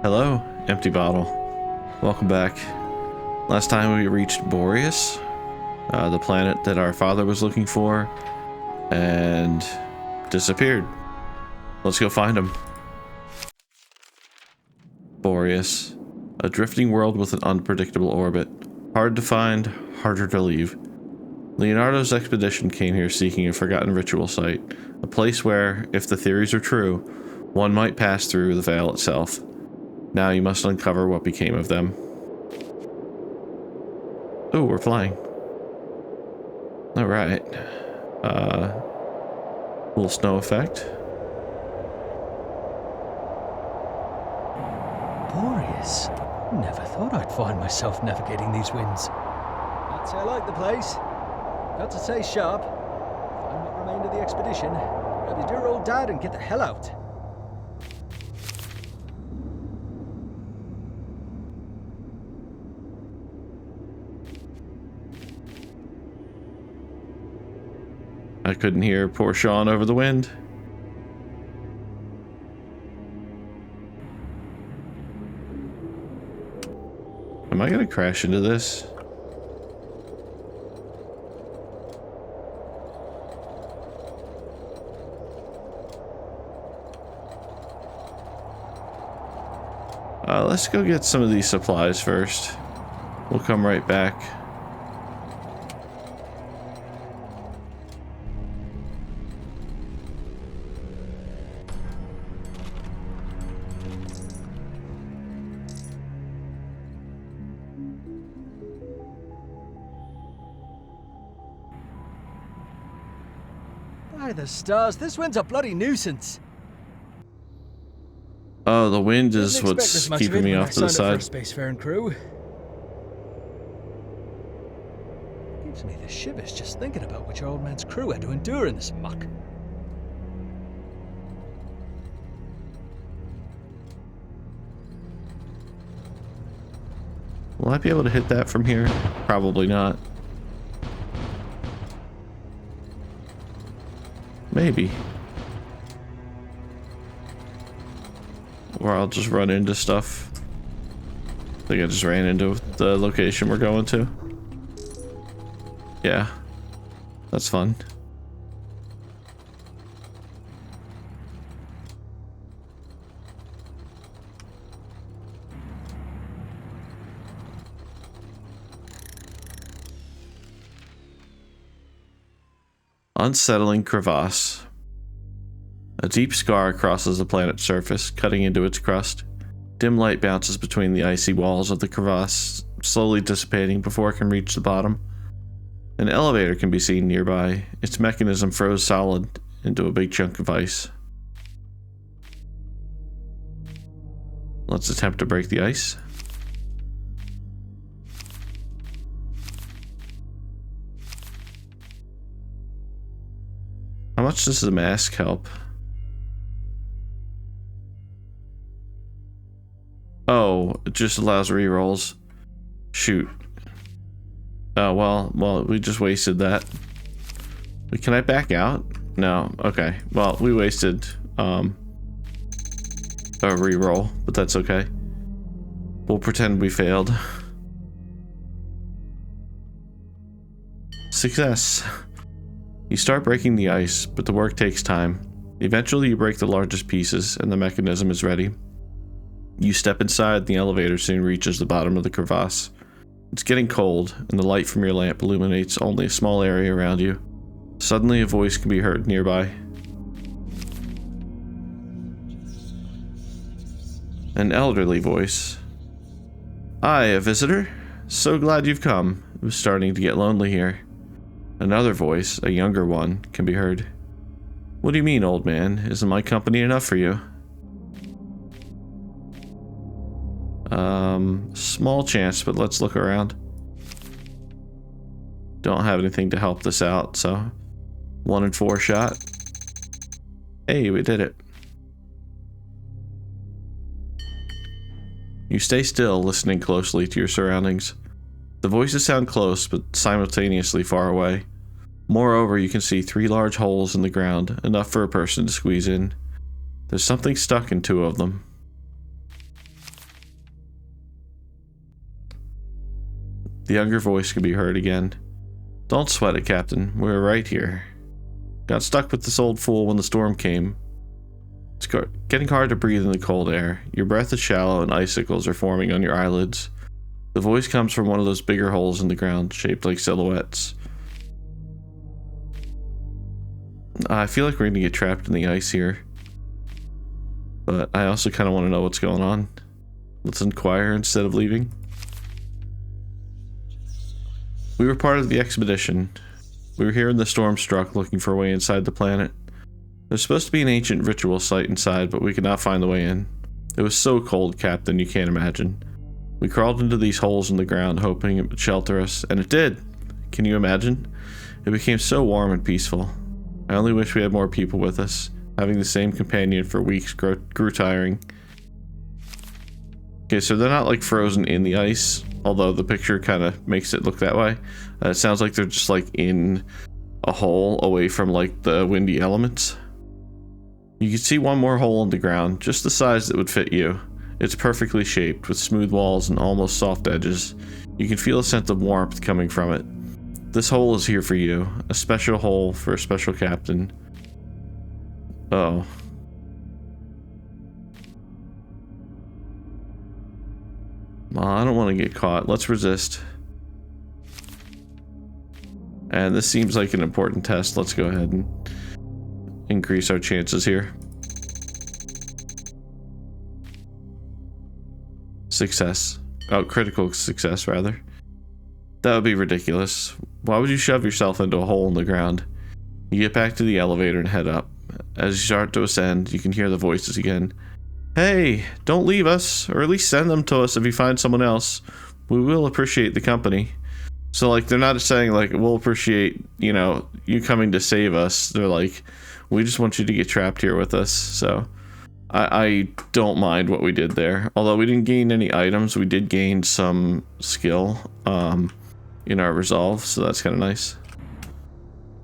Hello, empty bottle. Welcome back. Last time we reached Boreas, the planet that our father was looking for, and disappeared. Let's go find him. Boreas, a drifting world with an unpredictable orbit. Hard to find, harder to leave. Leonardo's expedition came here seeking a forgotten ritual site, a place where, if the theories are true, one might pass through the veil itself. Now you must uncover what became of them. Oh, we're flying. Alright. Little snow effect. Boreas. Never thought I'd find myself navigating these winds. I'd say I like the place. Got to stay sharp. Find what remained of the expedition. Grab your dear old dad and get the hell out. I couldn't hear poor Sean over the wind. Am I gonna crash into this? Let's go get some of these supplies first. We'll come right back. By the stars, this wind's a bloody nuisance. Oh, the wind is Didn't expect this what's much of keeping it me when off I to the signed up side. for a spacefaring crew. Gives me the shivers just thinking about what your old man's crew had to endure in this muck. Will I be able to hit that from here? Probably not. Maybe. Or I'll just run into stuff. I think I just ran into the location we're going to. Yeah. That's fun. Unsettling crevasse. A deep scar crosses the planet's surface, cutting into its crust. Dim light bounces between the icy walls of the crevasse, slowly dissipating before it can reach the bottom. An elevator can be seen nearby, its mechanism froze solid into a big chunk of ice. Let's attempt to break the ice. How much does the mask help? Oh, it just allows rerolls. Shoot. Oh, well, we just wasted that. Can I back out? No. Okay. Well, we wasted a reroll, but that's okay. We'll pretend we failed. Success. You start breaking the ice, but the work takes time. Eventually you break the largest pieces and the mechanism is ready. You step inside, the elevator soon reaches the bottom of the crevasse. It's getting cold, and the light from your lamp illuminates only a small area around you. Suddenly a voice can be heard nearby. An elderly voice. "Hi, a visitor? So glad you've come. It was starting to get lonely here." Another voice, a younger one, can be heard. "What do you mean, old man? Isn't my company enough for you?" Small chance, but let's look around. Don't have anything to help this out, so 1 in 4 shot. Hey, we did it. You stay still, listening closely to your surroundings. The voices sound close, but simultaneously far away. Moreover, you can see 3 large holes in the ground, enough for a person to squeeze in. There's something stuck in 2 of them. The younger voice could be heard again. Don't sweat it, Captain. We're right here. Got stuck with this old fool when the storm came. It's getting hard to breathe in the cold air. Your breath is shallow and icicles are forming on your eyelids. The voice comes from one of those bigger holes in the ground, shaped like silhouettes. I feel like we're going to get trapped in the ice here. But I also kind of want to know what's going on. Let's inquire instead of leaving. We were part of the expedition. We were here when the storm struck, looking for a way inside the planet. There's supposed to be an ancient ritual site inside, but we could not find the way in. It was so cold, Captain, you can't imagine. We crawled into these holes in the ground, hoping it would shelter us, and it did. Can you imagine? It became so warm and peaceful. I only wish we had more people with us. Having the same companion for weeks grew tiring. Okay, so they're not like frozen in the ice, although the picture kind of makes it look that way. It sounds like they're just like in a hole away from like the windy elements. You can see one more hole in the ground, just the size that would fit you. It's perfectly shaped, with smooth walls and almost soft edges. You can feel a sense of warmth coming from it. This hole is here for you. A special hole for a special captain. Oh. I don't want to get caught. Let's resist. And this seems like an important test. Let's go ahead and increase our chances here. Success. Oh, critical success, rather. That would be ridiculous. Why would you shove yourself into a hole in the ground? You get back to the elevator and head up. As you start to ascend, you can hear the voices again. Hey, don't leave us, or at least send them to us if you find someone else. We will appreciate the company. So, like, they're not saying, like, we'll appreciate, you know, you coming to save us. They're like, we just want you to get trapped here with us. So, I don't mind what we did there. Although we didn't gain any items, we did gain some skill in our resolve, so that's kind of nice.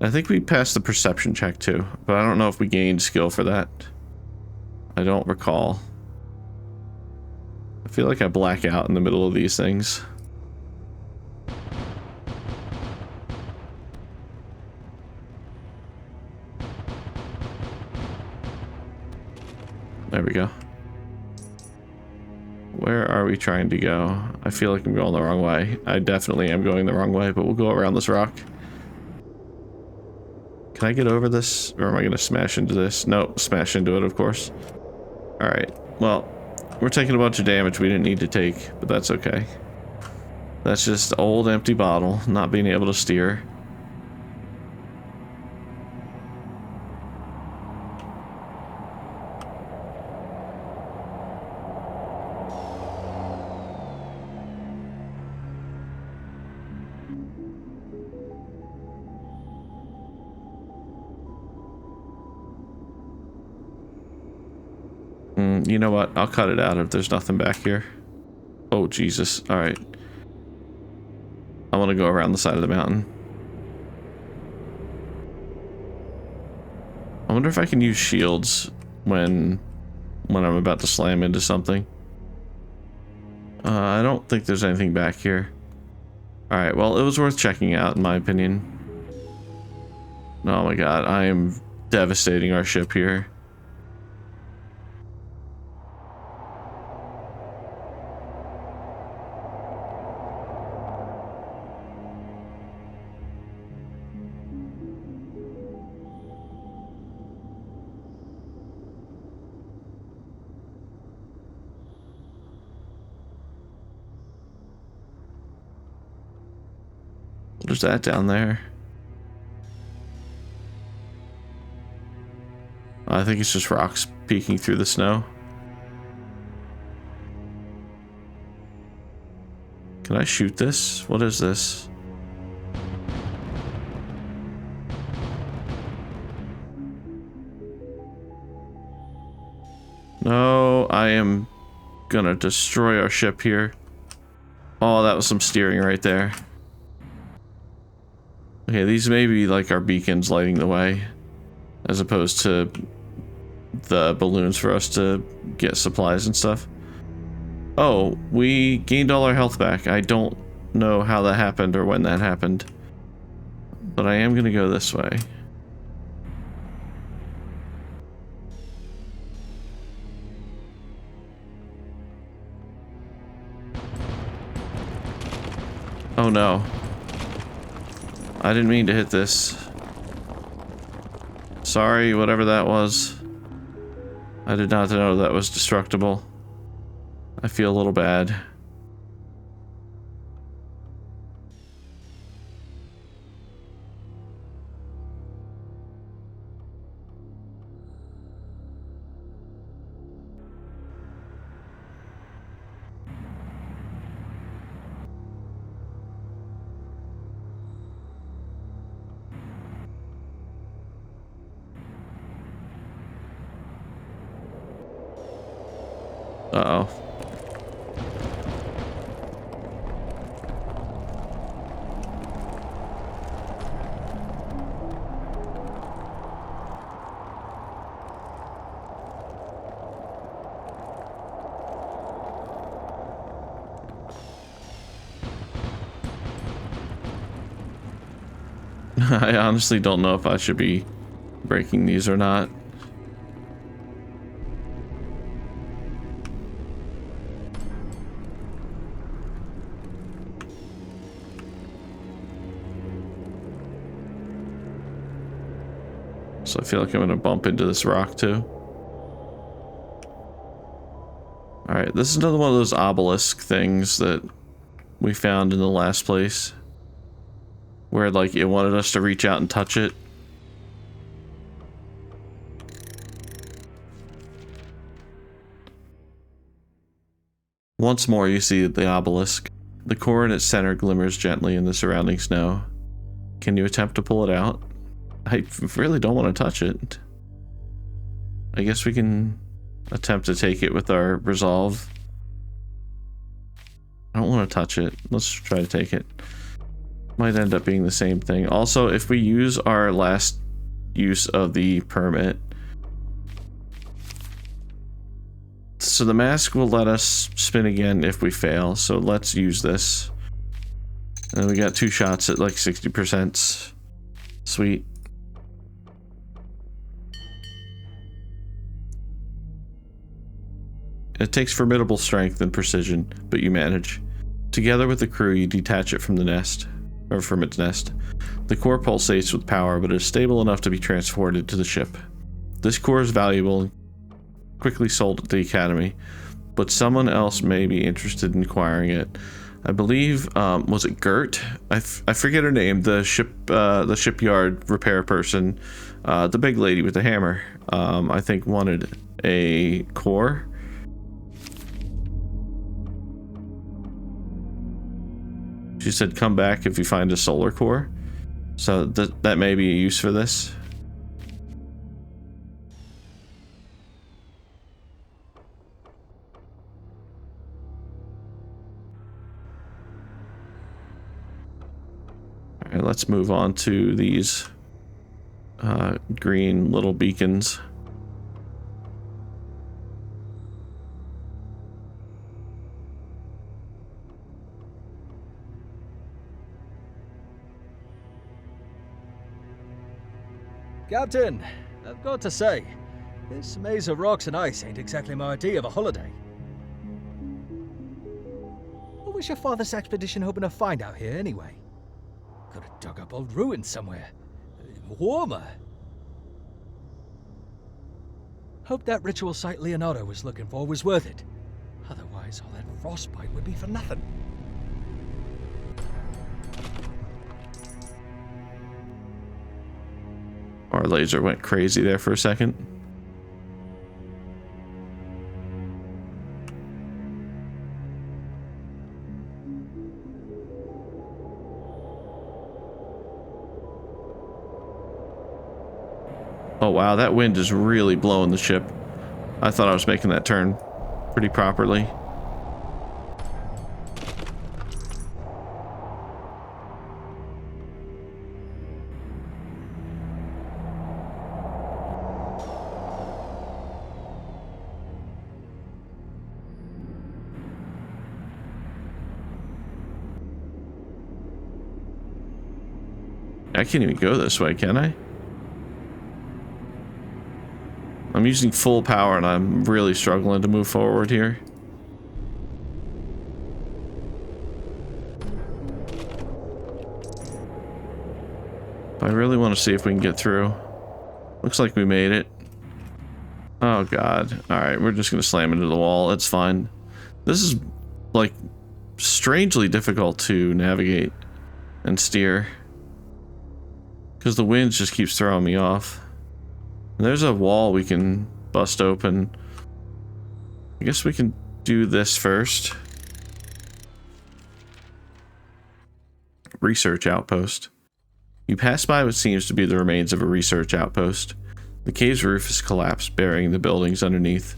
I think we passed the perception check too, but I don't know if we gained skill for that. I don't recall. I feel like I black out in the middle of these things. There we go. Where are we trying to go? I feel like I'm going the wrong way. I definitely am going the wrong way, but we'll go around this rock. Can I get over this? Or am I going to smash into this? No, smash into it, of course. Alright, well, we're taking a bunch of damage we didn't need to take, but that's okay. That's just old empty bottle, not being able to steer. You know what? I'll cut it out if there's nothing back here. Oh, Jesus. Alright. I want to go around the side of the mountain. I wonder if I can use shields when I'm about to slam into something. I don't think there's anything back here. Alright, well, it was worth checking out, in my opinion. Oh my god, I am devastating our ship here. There's that down there. I think it's just rocks peeking through the snow. Can I shoot this? What is this? No, I am gonna destroy our ship here. Oh, that was some steering right there. Okay, these may be like our beacons lighting the way, as opposed to the balloons for us to get supplies and stuff. Oh, we gained all our health back. I don't know how that happened or when that happened. But I am going to go this way. Oh no. I didn't mean to hit this. Sorry, whatever that was. I did not know that was destructible. I feel a little bad. Uh-oh. I honestly don't know if I should be breaking these or not. So I feel like I'm gonna bump into this rock too. Alright, this is another one of those obelisk things that we found in the last place. Where like it wanted us to reach out and touch it. Once more you see the obelisk. The core in its center glimmers gently in the surrounding snow. Can you attempt to pull it out? I really don't want to touch it. I guess we can attempt to take it with our resolve. I don't want to touch it. Let's try to take it. Might end up being the same thing. Also, if we use our last use of the permit, so the mask will let us spin again if we fail, so let's use this. And we got 2 shots at like 60%. Sweet. It takes formidable strength and precision, but you manage. Together with the crew, you detach it from the nest. Or from its nest. The core pulsates with power, but is stable enough to be transported to the ship. This core is valuable and quickly sold at the Academy, but someone else may be interested in acquiring it. I believe, was it Gert? I forget her name. The shipyard repair person, the big lady with the hammer. I think wanted a core. She said come back if you find a solar core. So that may be a use for this. Alright, let's move on to these green little beacons. Captain, I've got to say, this maze of rocks and ice ain't exactly my idea of a holiday. What was your father's expedition hoping to find out here anyway? Could have dug up old ruins somewhere. Warmer. Hope that ritual site Leonardo was looking for was worth it. Otherwise, all that frostbite would be for nothing. Our laser went crazy there for a second. Oh wow, that wind is really blowing the ship. I thought I was making that turn pretty properly. I can't even go this way, can I? I'm using full power and I'm really struggling to move forward here. But I really want to see if we can get through. Looks like we made it. Oh god. Alright, we're just gonna slam into the wall. It's fine. This is, like, strangely difficult to navigate and steer. Because the wind just keeps throwing me off. And there's a wall we can bust open. I guess we can do this first. Research outpost. You pass by what seems to be the remains of a research outpost. The cave's roof has collapsed, burying the buildings underneath.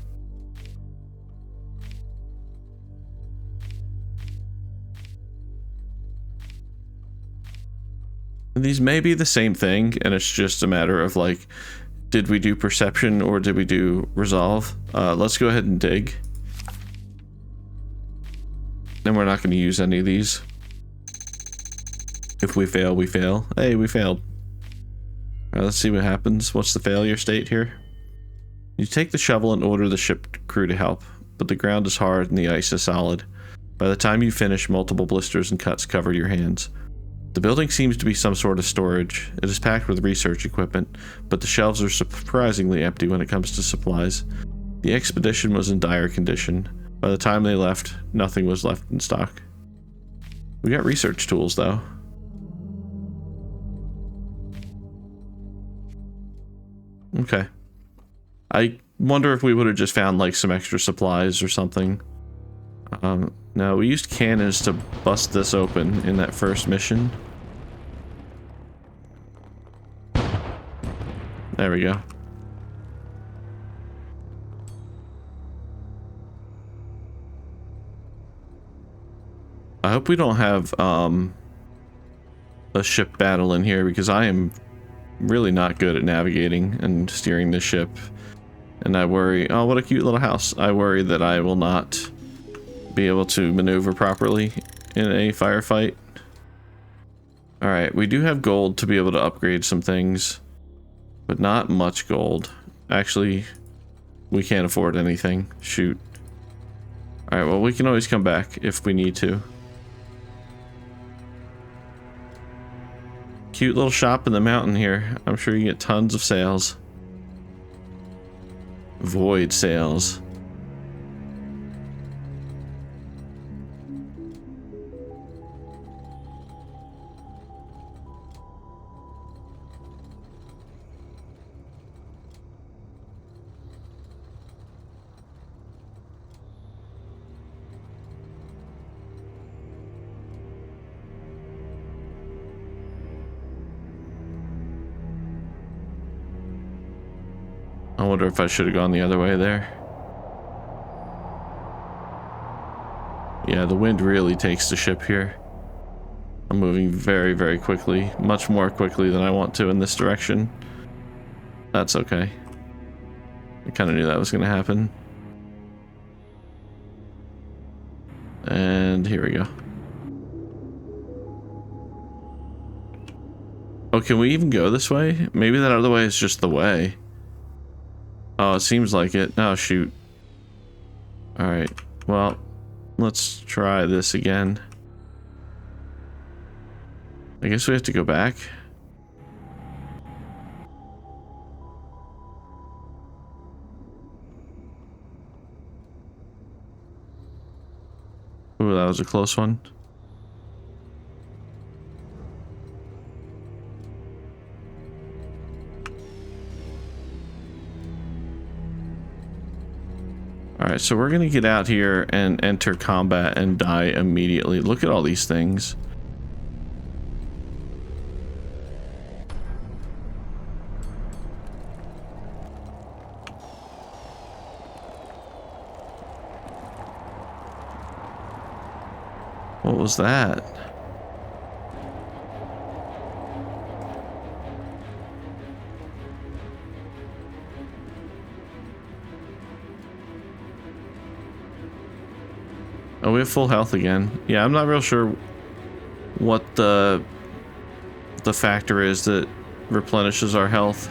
And these may be the same thing, and it's just a matter of, like, did we do perception or did we do resolve? Let's go ahead and dig. And we're not going to use any of these. If we fail, we fail. Hey, we failed. Alright, let's see what happens. What's the failure state here? You take the shovel and order the ship crew to help, but the ground is hard and the ice is solid. By the time you finish, multiple blisters and cuts cover your hands. The building seems to be some sort of storage. It is packed with research equipment, but the shelves are surprisingly empty when it comes to supplies. The expedition was in dire condition. By the time they left, nothing was left in stock. We got research tools, though. Okay. I wonder if we would have just found, like, some extra supplies or something. No, we used cannons to bust this open in that first mission. There we go. I hope we don't have, a ship battle in here, because I am really not good at navigating and steering this ship. And I worry, oh, what a cute little house. I worry that I will not be able to maneuver properly in a firefight. Alright, we do have gold to be able to upgrade some things, but not much gold. Actually, we can't afford anything. Shoot. Alright, well, we can always come back if we need to. Cute little shop in the mountain here. I'm sure you get tons of sales. Void sales. I wonder if I should have gone the other way there. Yeah, the wind really takes the ship here. I'm moving very, very quickly. Much more quickly than I want to in this direction. That's okay. I kind of knew that was going to happen. And here we go. Oh, can we even go this way? Maybe that other way is just the way. Oh, it seems like it. Oh, shoot. Alright. Well, let's try this again. I guess we have to go back. Ooh, that was a close one. Alright, so we're gonna get out here and enter combat and die immediately. Look at all these things. What was that? Oh, we have full health again. Yeah, I'm not real sure what the the factor is that replenishes our health.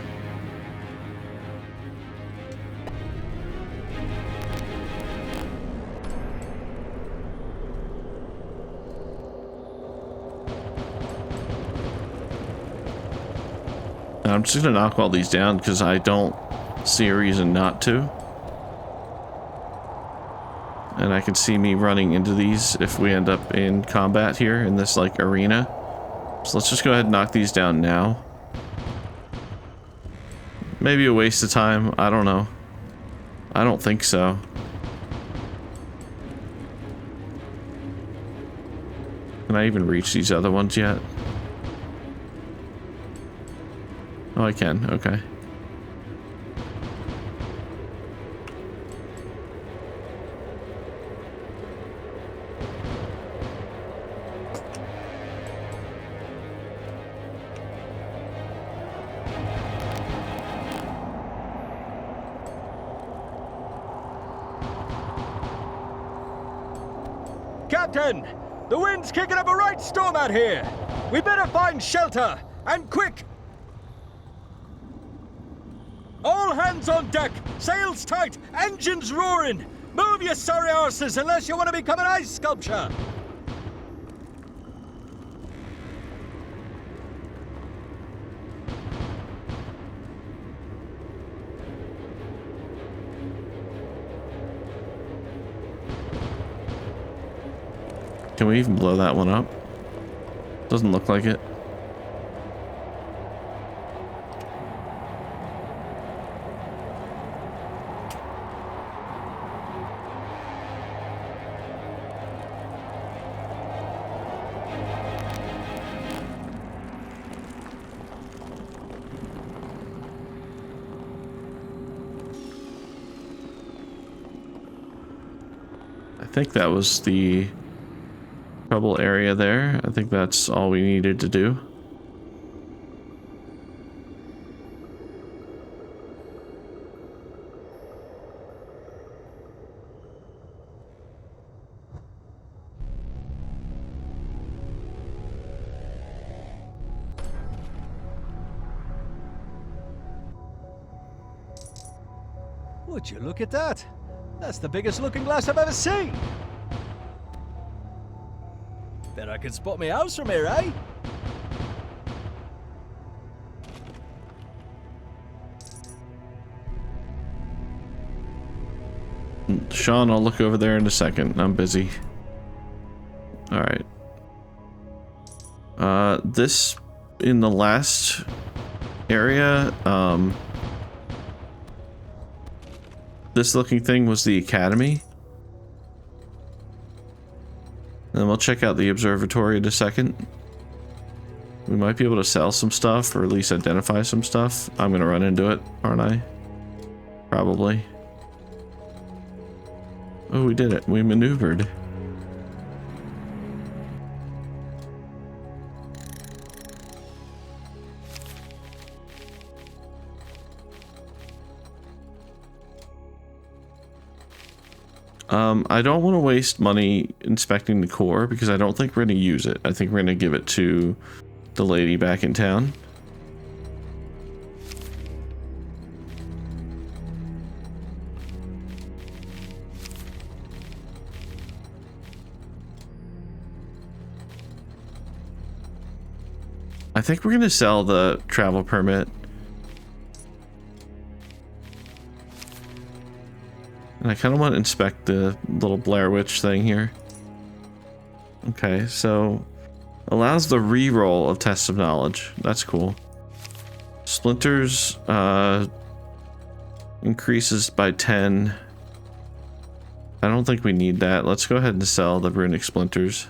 I'm just gonna knock all these down because I don't see a reason not to. And I can see me running into these if we end up in combat here in this like arena. So let's just go ahead and knock these down now. Maybe a waste of time, I don't know. I don't think so. Can I even reach these other ones yet? Oh, I can. Okay. Captain! The wind's kicking up a right storm out here! We better find shelter! And quick! All hands on deck! Sails tight! Engines roaring! Move your sorry arses unless you want to become an ice sculpture! Can we even blow that one up? Doesn't look like it. I think that was the trouble area there. I think that's all we needed to do. Would you look at that? That's the biggest looking glass I've ever seen! Bet I can spot my house from here, eh? Sean, I'll look over there in a second. I'm busy. Alright. This in the last area, this looking thing was the academy. And then we'll check out the observatory in a second. We might be able to sell some stuff, or at least identify some stuff. I'm gonna run into it, aren't I? Probably. Oh, we did it. We maneuvered. I don't want to waste money inspecting the core because I don't think we're going to use it. I think we're going to give it to the lady back in town. I think we're going to sell the travel permit. And I kind of want to inspect the little Blair Witch thing here. Okay, so allows the re-roll of tests of knowledge. That's cool. Splinters increases by 10. I don't think we need that. Let's go ahead and sell the runic splinters.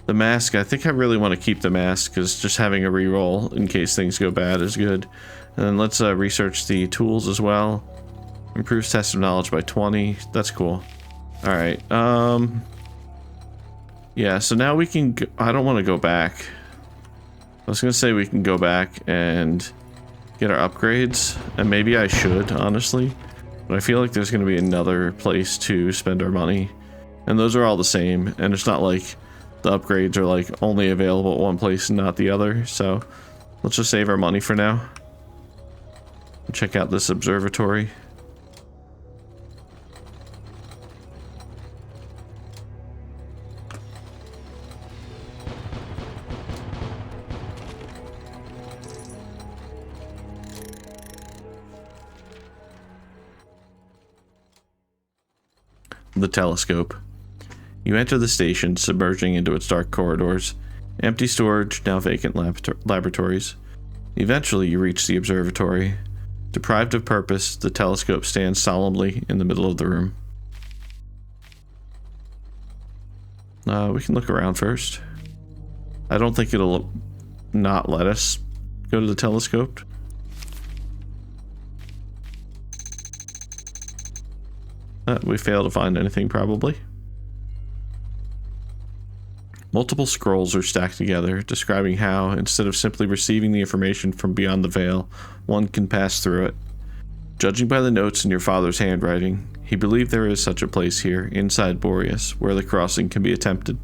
The mask, I think I really want to keep the mask because just having a re-roll in case things go bad is good. And then let's research the tools as well. Improves test of knowledge by 20. That's cool. All right. Yeah, so now we can I don't want to go back. I was going to say we can go back and get our upgrades. And maybe I should, honestly. But I feel like there's going to be another place to spend our money. And those are all the same. And it's not like the upgrades are like only available at one place and not the other, so let's just save our money for now. Check out this observatory. The telescope. You enter the station, submerging into its dark corridors. Empty storage, now vacant laboratories. Eventually, you reach the observatory. Deprived of purpose, the telescope stands solemnly in the middle of the room. We can look around first. I don't think it'll not let us go to the telescope. We fail to find anything, probably. Multiple scrolls are stacked together, describing how, instead of simply receiving the information from beyond the veil, one can pass through it. Judging by the notes in your father's handwriting, he believed there is such a place here, inside Boreas, where the crossing can be attempted.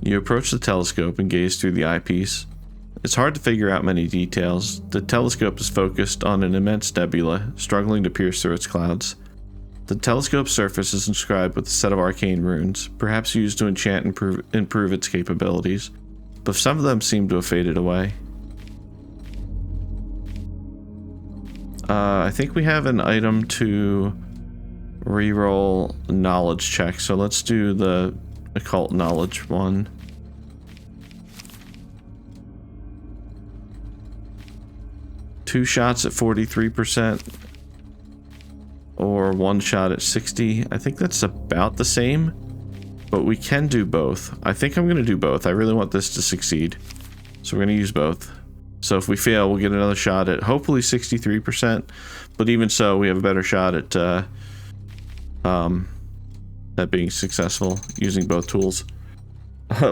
You approach the telescope and gaze through the eyepiece. It's hard to figure out many details. The telescope is focused on an immense nebula, struggling to pierce through its clouds. The telescope's surface is inscribed with a set of arcane runes, perhaps used to enchant and improve its capabilities, but some of them seem to have faded away. I think we have an item to reroll knowledge check, so let's do the occult knowledge one. Two shots at 43%. Or one shot at 60. I think that's about the same, but we can do both. I think I'm going to do both. I really want this to succeed, so we're going to use both. So if we fail, we'll get another shot at hopefully 63%, but even so, we have a better shot at that being successful using both tools.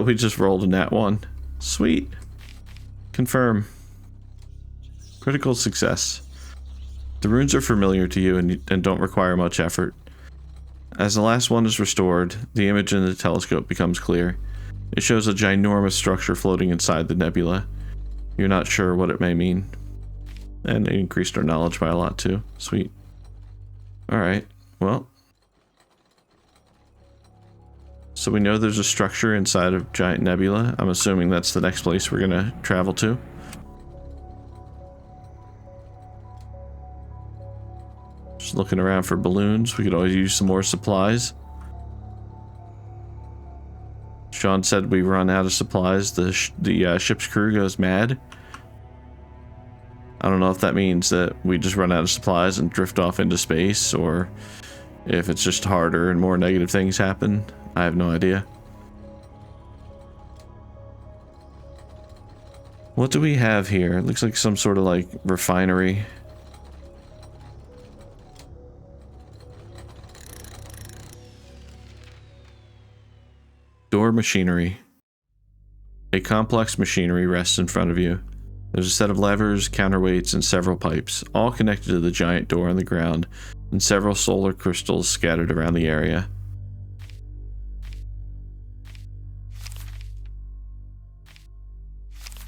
We just rolled a nat 1. Sweet. Confirm. Critical success. The runes are familiar to you and don't require much effort. As the last one is restored, the image in the telescope becomes clear. It shows a ginormous structure floating inside the nebula. You're not sure what it may mean. And it increased our knowledge by a lot too. Sweet. Alright, well. So we know there's a structure inside of Giant Nebula. I'm assuming that's the next place we're gonna travel to. Just looking around for balloons. We could always use some more supplies. Sean said we run out of supplies. The ship's crew goes mad. I don't know if that means that we just run out of supplies and drift off into space, or if it's just harder and more negative things happen. I have no idea. What do we have here? It looks like some sort of like refinery. Door machinery. A complex machinery rests in front of you. There's a set of levers, counterweights, and several pipes, all connected to the giant door on the ground, and several solar crystals scattered around the area.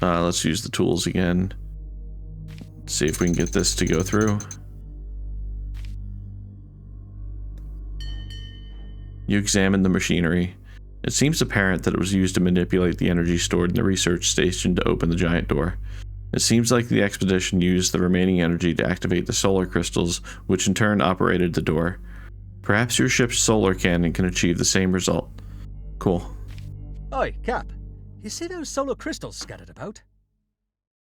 Let's use the tools again. Let's see if we can get this to go through. You examine the machinery. It seems apparent that it was used to manipulate the energy stored in the research station to open the giant door. It seems like the expedition used the remaining energy to activate the solar crystals, which in turn operated the door. Perhaps your ship's solar cannon can achieve the same result. Cool. Oi, Cap. You see those solar crystals scattered about?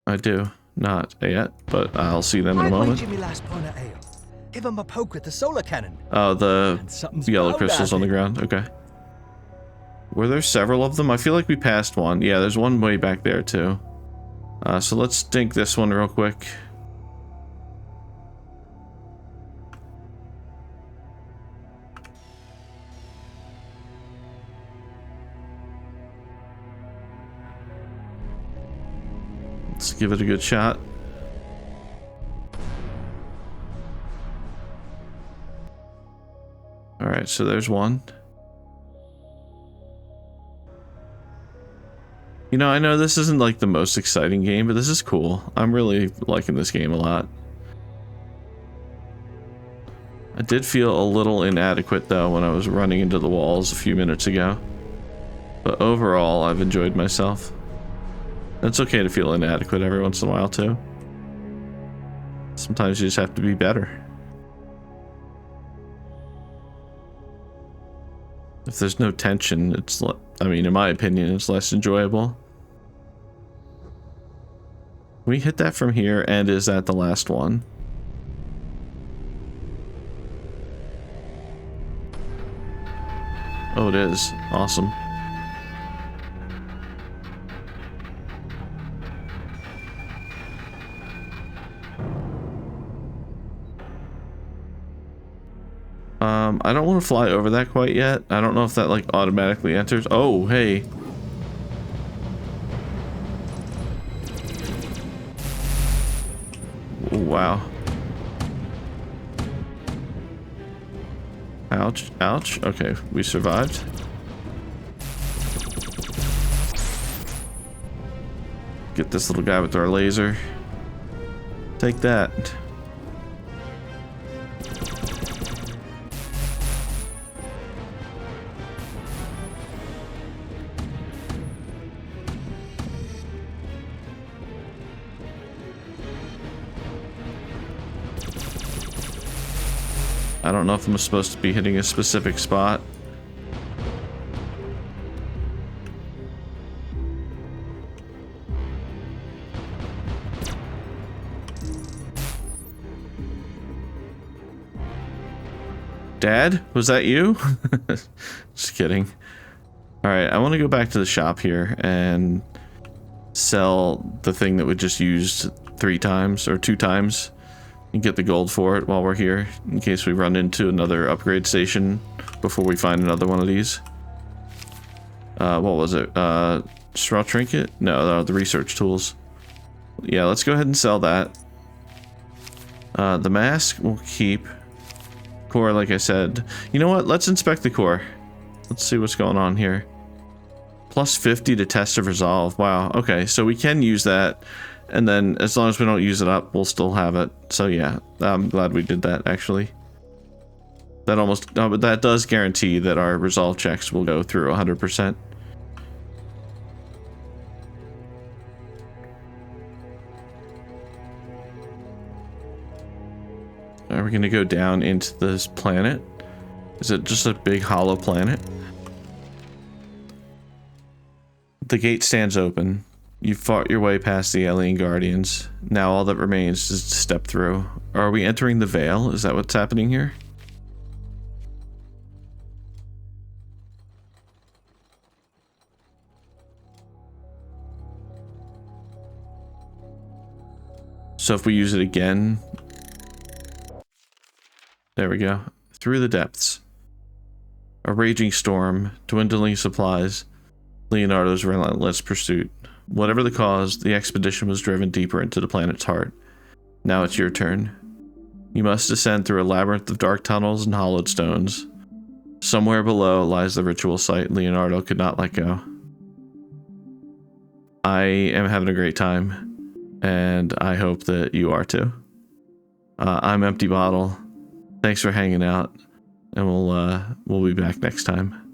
I do. Not yet, but I'll see them in a moment. Jimmy last pint of ale. Give him a poke with the solar cannon. Oh, the yellow crystals on the ground. Okay. Were there several of them? I feel like we passed one. Yeah, there's one way back there too. So let's dink this one real quick. Let's give it a good shot. so there's one. You know, I know this isn't like the most exciting game, but this is cool. I'm really liking this game a lot. I did feel a little inadequate though when I was running into the walls a few minutes ago. But overall, I've enjoyed myself. It's okay to feel inadequate every once in a while too. Sometimes you just have to be better. If there's no tension, it's, I mean, in my opinion, it's less enjoyable. We hit that from here, and is that the last one? Oh, it is. Awesome. I don't want to fly over that quite yet. I don't know if that like automatically enters. Oh, hey. Oh, wow. Ouch, ouch. Okay, we survived. Get this little guy with our laser. Take that. I don't know if I'm supposed to be hitting a specific spot. Dad? Was that you? Just kidding. Alright, I want to go back to the shop here and sell the thing that we just used 3 times or 2 times. And get the gold for it while we're here, in case we run into another upgrade station before we find another one of these. What was it? Straw trinket? No, the research tools. Yeah, let's go ahead and sell that. The mask we'll keep. Core, like I said. You know what? Let's inspect the core. Let's see what's going on here. Plus 50 to test of resolve. Wow. Okay, so we can use that. And then, as long as we don't use it up, we'll still have it. So yeah, I'm glad we did that, actually. That almost, but that does guarantee that our resolve checks will go through 100%. Are we gonna go down into this planet? Is it just a big hollow planet? The gate stands open. You fought your way past the alien guardians. Now all that remains is to step through. Are we entering the Veil? Is that what's happening here? So if we use it again... There we go. Through the depths. A raging storm, dwindling supplies, Leonardo's relentless pursuit. Whatever the cause, the expedition was driven deeper into the planet's heart. Now it's your turn. You must descend through a labyrinth of dark tunnels and hollowed stones. Somewhere below lies the ritual site Leonardo could not let go. I am having a great time, and I hope that you are too. I'm Empty Bottle. Thanks for hanging out, and we'll be back next time.